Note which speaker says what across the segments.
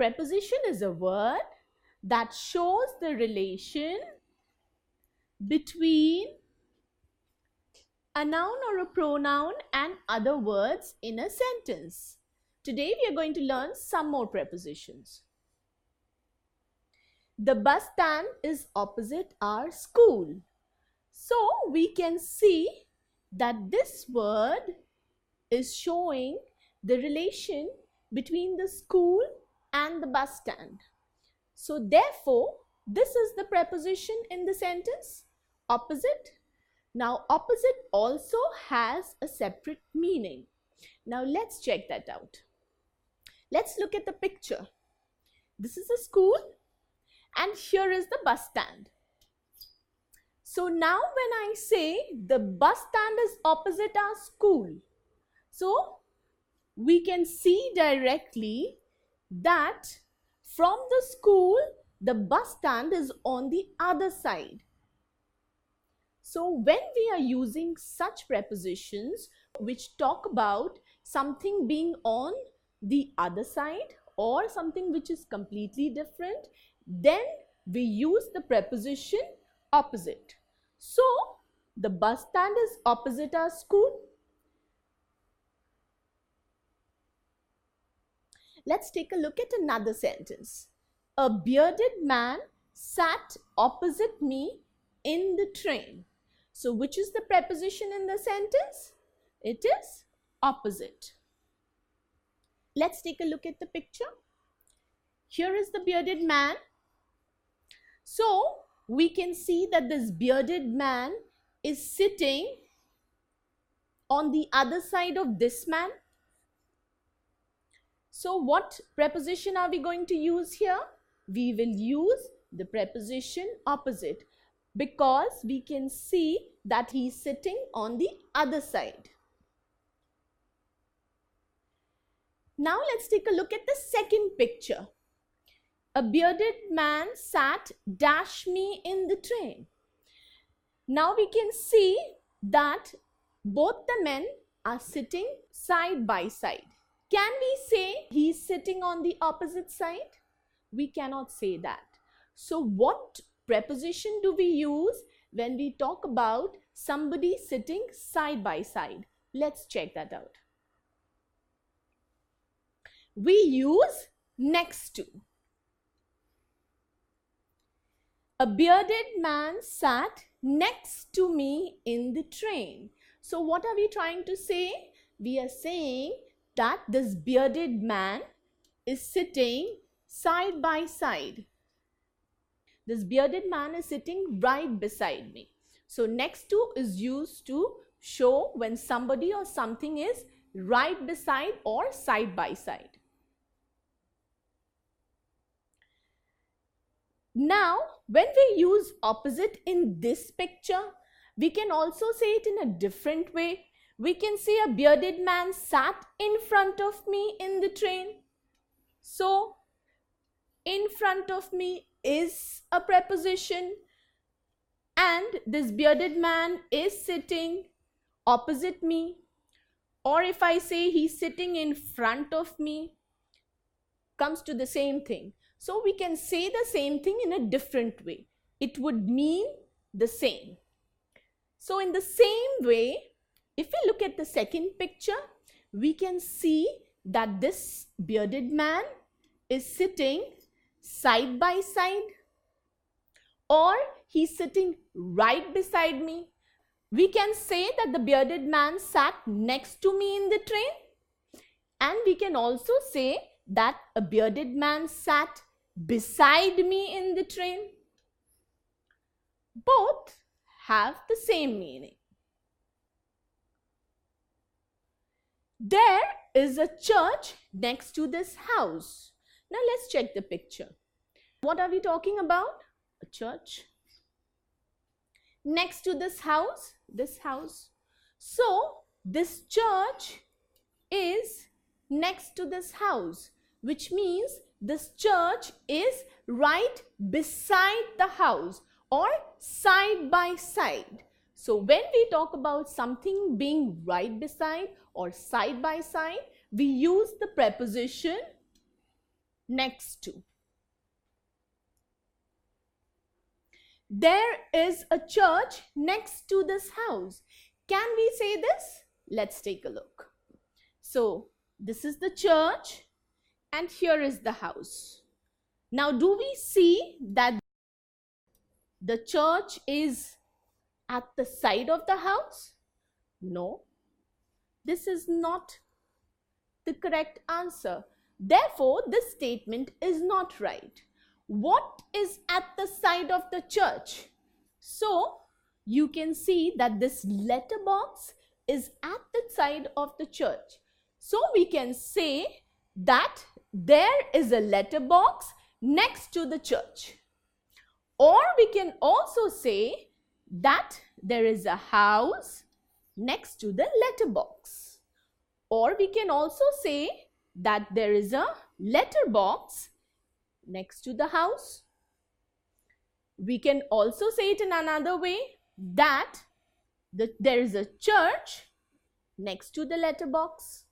Speaker 1: preposition is a word that shows the relation between a noun or a pronoun and other words in a sentence. Today we are going to learn some more prepositions. The bus stand is opposite our school. So we can see that this word is showing the relation between the school and the bus stand. So therefore, this is the preposition in the sentence, opposite. Now opposite also has a separate meaning. Now let's check that out. Let's look at the picture. This is a school and here is the bus stand. So now when I say the bus stand is opposite our school, so we can see directly that from the school, the bus stand is on the other side. So when we are using such prepositions which talk about something being on the other side or something which is completely different, then we use the preposition opposite. So the bus stand is opposite our school. Let's take a look at another sentence. A bearded man sat opposite me in the train. So which is the preposition in the sentence? It is opposite. Let's take a look at the picture. Here is the bearded man. So we can see that this bearded man is sitting on the other side of this man. So what preposition are we going to use here? We will use the preposition opposite because we can see that he is sitting on the other side. Now let's take a look at the second picture. A bearded man sat dash me in the train. Now we can see that both the men are sitting side by side. Can we say he is sitting on the opposite side? We cannot say that. So what preposition do we use when we talk about somebody sitting side by side? Let's check that out. We use next to. A bearded man sat next to me in the train. So what are we trying to say? We are saying that this bearded man is sitting side by side. This bearded man is sitting right beside me. So next to is used to show when somebody or something is right beside or side by side. Now, when we use opposite in this picture, we can also say it in a different way. We can say a bearded man sat in front of me in the train. So, in front of me is a preposition and this bearded man is sitting opposite me. Or if I say he's sitting in front of me, comes to the same thing. So we can say the same thing in a different way. It would mean the same. So in the same way, if we look at the second picture, we can see that this bearded man is sitting side by side or he's sitting right beside me. We can say that the bearded man sat next to me in the train, and we can also say that a bearded man sat beside me in the train. Both have the same meaning. There is a church next to this house. Now let's check the picture. What are we talking about? A church. Next to this house. So this church is next to this house, which means this church is right beside the house or side by side. So when we talk about something being right beside or side by side, we use the preposition next to. There is a church next to this house. Can we say this? Let's take a look. So, this is the church and here is the house. Now, do we see that the church is at the side of the house? No, this is not the correct answer. Therefore, this statement is not right. What is at the side of the church? So, you can see that this letterbox is at the side of the church. So, we can say that there is a letterbox next to the church. Or we can also say that there is a house next to the letterbox. Or we can also say that there is a letterbox next to the house. We can also say it in another way that there is a church next to the letterbox.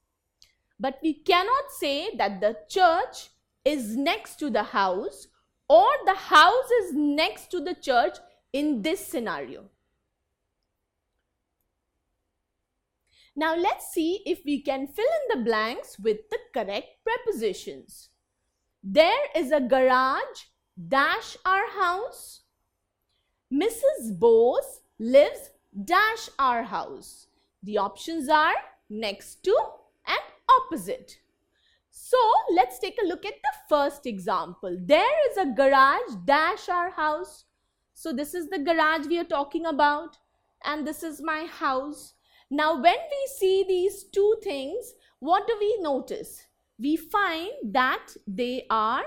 Speaker 1: But we cannot say that the church is next to the house or the house is next to the church in this scenario. Now let's see if we can fill in the blanks with the correct prepositions. There is a garage dash our house. Mrs. Bose lives dash our house. The options are next to and opposite. So let's take a look at the first example. There is a garage dash our house. So this is the garage we are talking about and this is my house. Now when we see these two things, what do we notice? We find that they are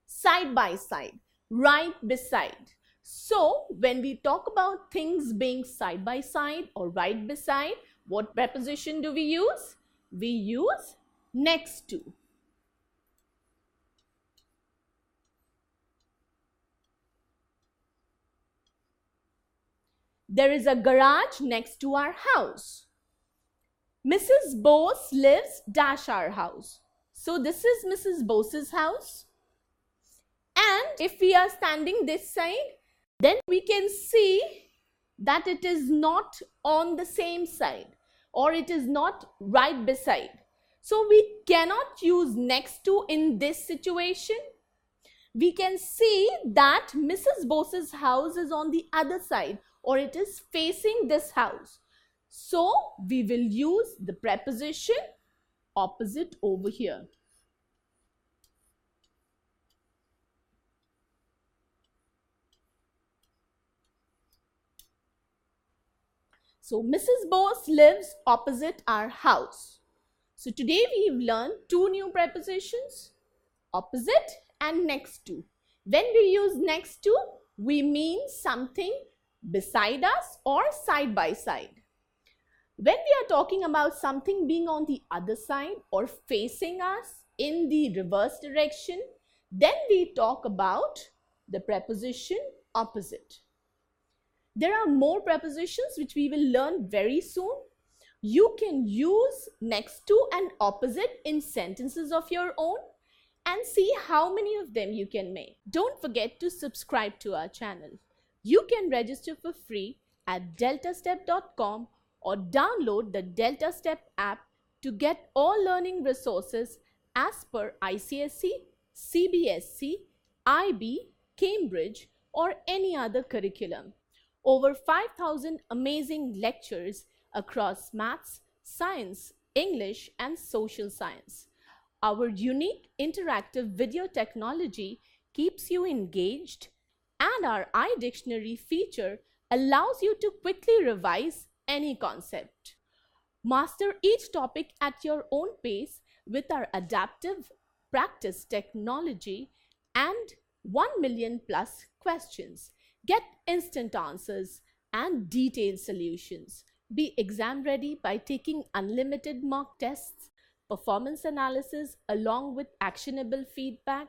Speaker 1: side by side, right beside. So when we talk about things being side by side or right beside, what preposition do we use? We use next to. There is a garage next to our house. Mrs. Bose lives dash our house. So this is Mrs. Bose's house. And if we are standing this side, then we can see that it is not on the same side or it is not right beside. So we cannot use next to in this situation. We can see that Mrs. Bose's house is on the other side or it is facing this house. So we will use the preposition opposite over here. So Mrs. Bose lives opposite our house. So today we've learned two new prepositions, opposite and next to. When we use next to, we mean something beside us or side by side. When we are talking about something being on the other side or facing us in the reverse direction, then we talk about the preposition opposite. There are more prepositions which we will learn very soon. You can use next to and opposite in sentences of your own and see how many of them you can make. Don't forget to subscribe to our channel. You can register for free at deltastep.com or download the DeltaStep app to get all learning resources as per ICSE, CBSE, IB, Cambridge or any other curriculum. Over 5,000 amazing lectures across maths, science, English and social science. Our unique interactive video technology keeps you engaged and our iDictionary feature allows you to quickly revise any concept. Master each topic at your own pace with our adaptive practice technology and 1 million plus questions. Get instant answers and detailed solutions. Be exam ready by taking unlimited mock tests, performance analysis along with actionable feedback,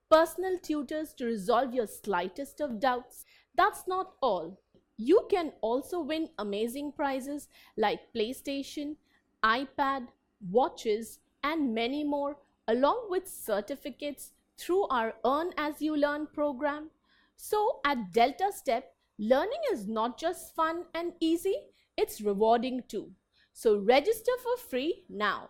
Speaker 1: personal tutors to resolve your slightest of doubts. That's not all. You can also win amazing prizes like PlayStation, iPad, watches, and many more along with certificates through our Earn As You Learn program. So at DeltaStep, learning is not just fun and easy, it's rewarding too. So register for free now.